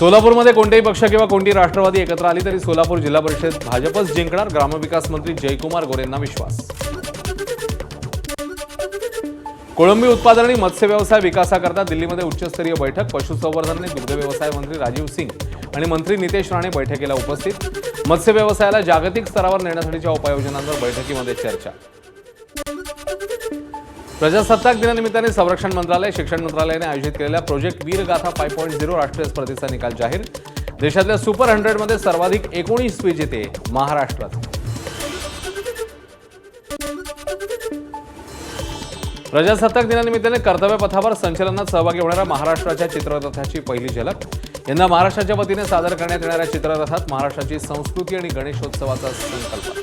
सोलापूरमध्ये कोणतेही पक्ष किंवा कोणती राष्ट्रवादी एकत्र आली तरी सोलापूर जिल्हा परिषद भाजपच जिंकणार, ग्रामविकास मंत्री जयकुमार गोरेंना विश्वास. कोळंबी उत्पादन आणि मत्स्य व्यवसाय विकासाकरता दिल्लीमध्ये उच्चस्तरीय बैठक. पशुसंवर्धन आणि दुग्ध व्यवसाय मंत्री राजीव सिंग आणि मंत्री नितेश राणे बैठकीला उपस्थित. मत्स्य व्यवसायाला जागतिक स्तरावर नेण्यासाठीच्या उपाययोजनांवर बैठकीमध्ये चर्चा. प्रजासत्ताक दिनानिमित्ताने संरक्षण मंत्रालय, शिक्षण मंत्रालयाने आयोजित केलेल्या प्रोजेक्ट वीरगाथा 5.0 राष्ट्रीय स्पर्धेचा निकाल जाहीर. देशातल्या सुपर 100 मध्ये सर्वाधिक 19 विजेते महाराष्ट्रात. प्रजासत्ताक दिनानिमित्ताने कर्तव्य पथावर संचलनात सहभागी होणाऱ्या महाराष्ट्राच्या चित्ररथाची पहिली झलक. यंदा महाराष्ट्राच्या वतीने सादर करण्यात येणाऱ्या चित्ररथात महाराष्ट्राची संस्कृती आणि गणेशोत्सवाचा संकल्प.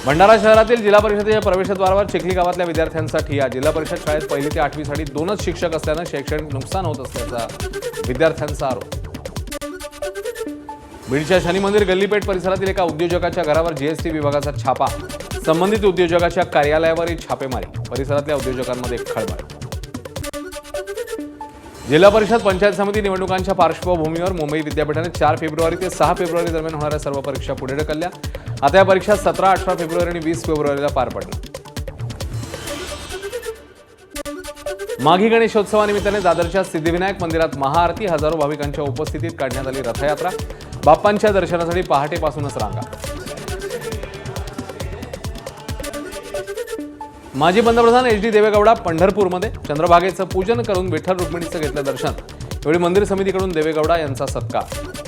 भंडारा शहरातील जिल्हा परिषदेच्या प्रवेशद्वारावर चिखली गावातल्या विद्यार्थ्यांसाठी या जिल्हा परिषद शाळेत 1ली ते 8वी साठी 2च शिक्षक असल्यानं शैक्षणिक नुकसान होत असल्याचा विद्यार्थ्यांचा आरोप. बीडच्या शनी मंदिर गल्लीपेठ परिसरातील एका उद्योजकाच्या घरावर जीएसटी विभागाचा छापा. संबंधित उद्योजकाच्या कार्यालयावरही छापेमारी. परिसरातल्या उद्योजकांमध्ये खळबळ. जिल्हा परिषद पंचायत समिती निवडणुकांच्या पार्श्वभूमीवर मुंबई विद्यापीठाने 4 फेब्रुवारी ते 6 फेब्रुवारी दरम्यान होणाऱ्या सर्व परीक्षा पुढे ढकलल्या. आता या परीक्षा 17, 18 फेब्रुवारी आणि 20 फेब्रुवारीला पार पडणार. माघी गणेशोत्सवानिमित्ताने दादरच्या सिद्धिविनायक मंदिरात महाआरती. हजारो भाविकांच्या उपस्थितीत काढण्यात आली रथयात्रा. बाप्पांच्या दर्शनासाठी पहाटेपासूनच रांगा. माजी पंतप्रधान एच.डी. देवेगौडा पंढरपूरमध्ये चंद्रभागेचं पूजन करून विठ्ठल रुक्मिणीचं घेतलं दर्शन. यावेळी मंदिर समितीकडून देवेगौडा यांचा सत्कार.